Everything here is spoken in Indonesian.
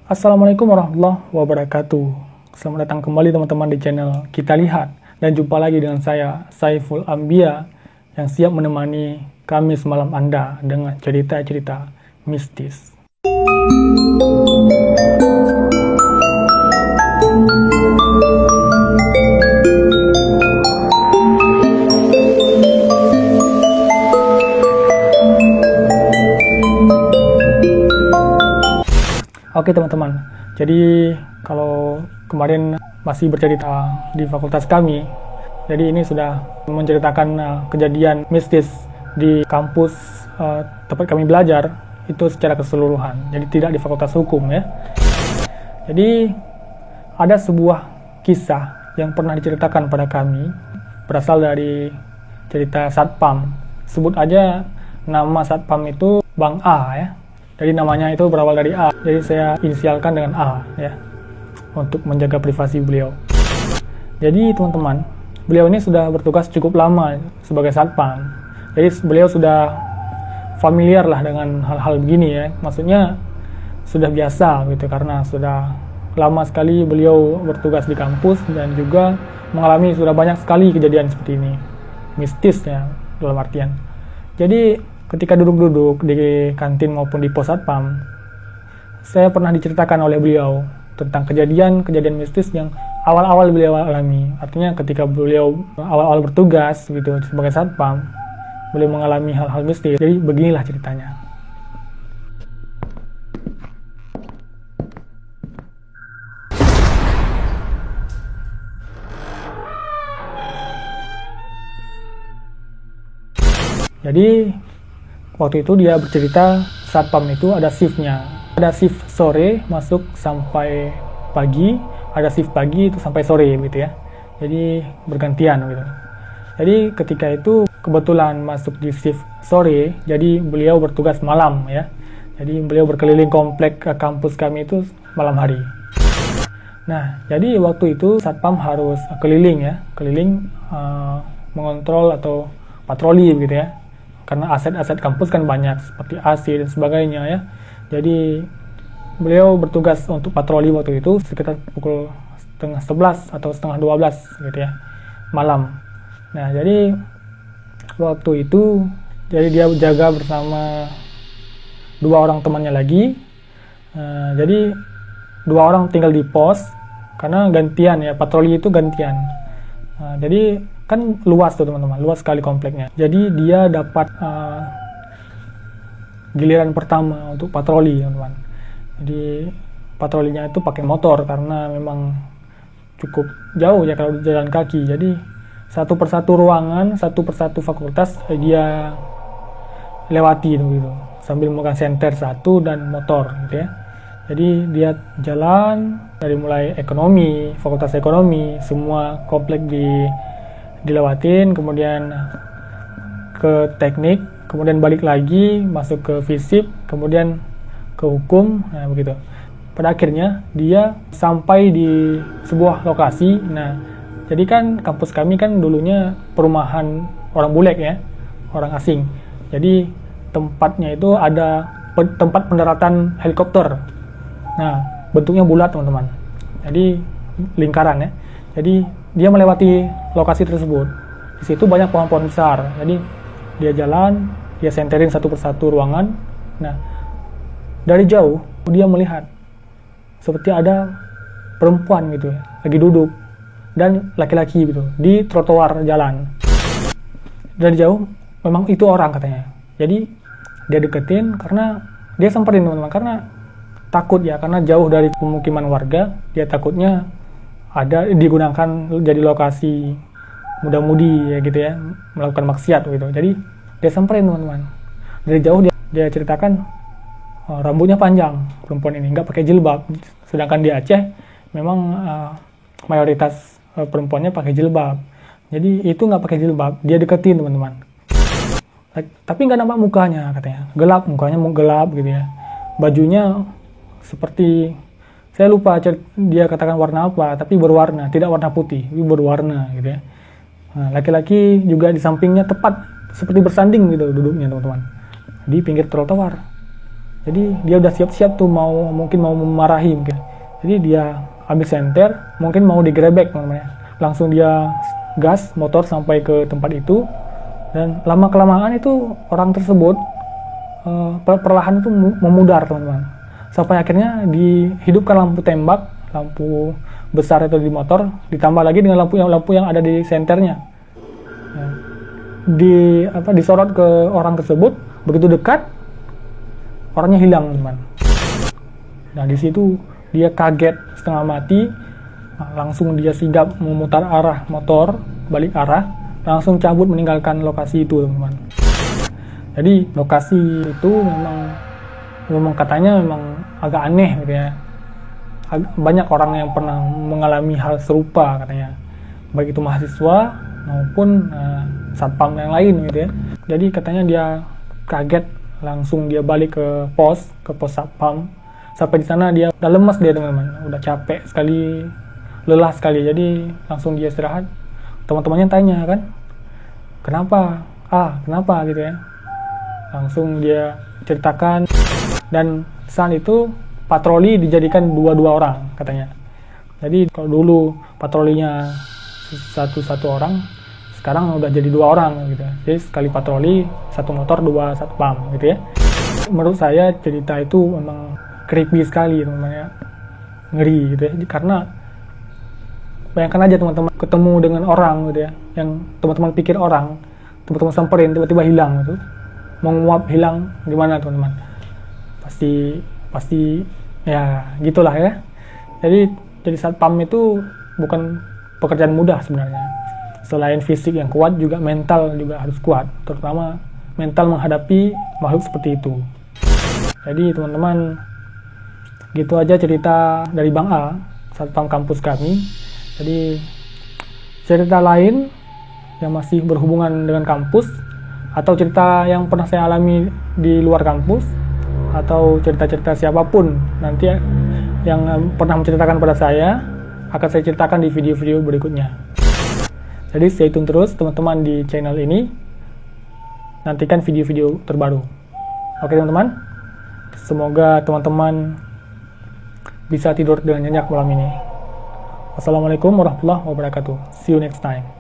Assalamualaikum warahmatullahi wabarakatuh. Selamat datang kembali teman-teman di channel Kita Lihat. Dan jumpa lagi dengan saya, Saiful Ambia, yang siap menemani Kamis malam Anda dengan cerita-cerita mistis. Oke teman-teman, jadi kalau kemarin masih bercerita di fakultas kami, jadi ini sudah menceritakan kejadian mistis di kampus tempat kami belajar, itu secara keseluruhan, jadi tidak di fakultas hukum ya. Jadi ada sebuah kisah yang pernah diceritakan pada kami, berasal dari cerita Satpam. Sebut aja nama Satpam itu Bang A ya. Jadi namanya itu berawal dari A, jadi saya inisialkan dengan A ya, untuk menjaga privasi beliau. Jadi teman-teman, beliau ini sudah bertugas cukup lama sebagai satpam. Jadi beliau sudah familiar lah dengan hal-hal begini ya, maksudnya sudah biasa gitu, karena sudah lama sekali beliau bertugas di kampus dan juga mengalami sudah banyak sekali kejadian seperti ini, mistis ya dalam artian. Jadi ketika duduk-duduk di kantin maupun di pos satpam, saya pernah diceritakan oleh beliau tentang kejadian-kejadian mistis yang awal-awal beliau alami. Artinya ketika beliau awal-awal bertugas gitu sebagai satpam, beliau mengalami hal-hal mistis. Jadi beginilah ceritanya. Jadi waktu itu dia bercerita satpam itu ada shiftnya. Ada shift sore masuk sampai pagi, ada shift pagi itu sampai sore gitu ya. Jadi bergantian gitu. Jadi ketika itu kebetulan masuk di shift sore, jadi beliau bertugas malam ya. Jadi beliau berkeliling komplek kampus kami itu malam hari. Nah, jadi waktu itu satpam harus keliling ya, keliling mengontrol atau patroli gitu ya. Karena aset-aset kampus kan banyak, seperti AC dan sebagainya ya. Jadi beliau bertugas untuk patroli waktu itu sekitar pukul setengah 11 atau setengah 12 gitu ya, malam. Nah jadi waktu itu, jadi dia jaga bersama dua orang temannya lagi. Jadi dua orang tinggal di pos, karena gantian ya, patroli itu gantian. Jadi kan luas tuh teman-teman, luas sekali kompleknya. Jadi dia dapat giliran pertama untuk patroli teman-teman. Jadi patrolinya itu pakai motor karena memang cukup jauh ya kalau jalan kaki. Jadi satu persatu ruangan, satu persatu fakultas dia lewati gitu, sambil memegang senter satu dan motor gitu ya. Jadi dia jalan dari mulai ekonomi, fakultas ekonomi, semua komplek dilewatin, kemudian ke teknik, kemudian balik lagi masuk ke FISIP, kemudian ke hukum, nah begitu. Pada akhirnya dia sampai di sebuah lokasi. Nah, jadi kan kampus kami kan dulunya perumahan orang bule ya, orang asing. Jadi tempatnya itu ada tempat pendaratan helikopter. Nah, bentuknya bulat teman-teman. Jadi lingkaran ya. Jadi dia melewati lokasi tersebut. Di situ banyak pohon-pohon besar. Jadi dia jalan, dia senterin satu persatu ruangan. Nah, dari jauh dia melihat seperti ada perempuan gitu ya, lagi duduk, dan laki-laki gitu di trotoar jalan. Dari jauh memang itu orang katanya. Jadi dia deketin karena dia samperin teman-teman, karena takut ya, karena jauh dari pemukiman warga, dia takutnya ada digunakan jadi lokasi muda-mudi ya gitu ya, melakukan maksiat gitu. Jadi dia samperin teman-teman. Dari jauh dia ceritakan rambutnya panjang perempuan ini, nggak pakai jilbab. Sedangkan di Aceh memang mayoritas perempuannya pakai jilbab. Jadi itu nggak pakai jilbab, dia deketin teman-teman. Tapi nggak nampak mukanya katanya, gelap mukanya, mau gelap gitu ya. Bajunya seperti, saya lupa dia katakan warna apa, tapi berwarna, tidak warna putih, tapi berwarna gitu ya. Nah, laki-laki juga di sampingnya tepat seperti bersanding gitu duduknya teman-teman, di pinggir trotoar. Jadi dia udah siap-siap tuh mungkin mau memarahi mungkin. Jadi dia ambil senter, mungkin mau digerebek namanya. Langsung dia gas motor sampai ke tempat itu, dan lama-kelamaan itu orang tersebut perlahan itu memudar teman-teman. Sampai akhirnya dihidupkan lampu tembak, lampu besar itu di motor, ditambah lagi dengan lampu yang ada di senternya. Nah, disorot ke orang tersebut, begitu dekat orangnya hilang teman. Nah di situ dia kaget setengah mati, langsung dia sigap memutar arah motor, balik arah, langsung cabut meninggalkan lokasi itu teman-teman. Jadi lokasi itu memang katanya memang agak aneh gitu ya. Banyak orang yang pernah mengalami hal serupa katanya, baik itu mahasiswa maupun satpam yang lain gitu ya. Jadi katanya dia kaget, langsung dia balik ke pos satpam. Sampai di sana dia udah lemas dia teman-teman, udah capek sekali, lelah sekali. Jadi langsung dia istirahat. Teman-temannya tanya kan, kenapa gitu ya. Langsung dia ceritakan, dan saat itu patroli dijadikan 2 orang katanya. Jadi kalau dulu patrolinya satu orang, sekarang udah jadi 2 orang gitu. Jadi sekali patroli 1 motor 2 satpam gitu ya. Menurut saya cerita itu memang creepy sekali teman-teman ya, ngeri gitu ya. Karena bayangkan aja teman-teman ketemu dengan orang gitu ya, yang teman-teman pikir orang, teman-teman samperin tiba-tiba hilang gitu. Menguap hilang gimana teman-teman? Pasti ya gitulah ya. Jadi satpam itu bukan pekerjaan mudah sebenarnya. Selain fisik yang kuat, juga mental juga harus kuat, terutama mental menghadapi makhluk seperti itu. Jadi teman-teman, gitu aja cerita dari Bang A, satpam kampus kami. Jadi cerita lain yang masih berhubungan dengan kampus, atau cerita yang pernah saya alami di luar kampus, atau cerita-cerita siapapun nanti yang pernah menceritakan pada saya, akan saya ceritakan di video-video berikutnya. Jadi stay tune terus teman-teman di channel ini, nantikan video-video terbaru. Oke teman-teman, semoga teman-teman bisa tidur dengan nyenyak malam ini. Wassalamualaikum warahmatullahi wabarakatuh. See you next time.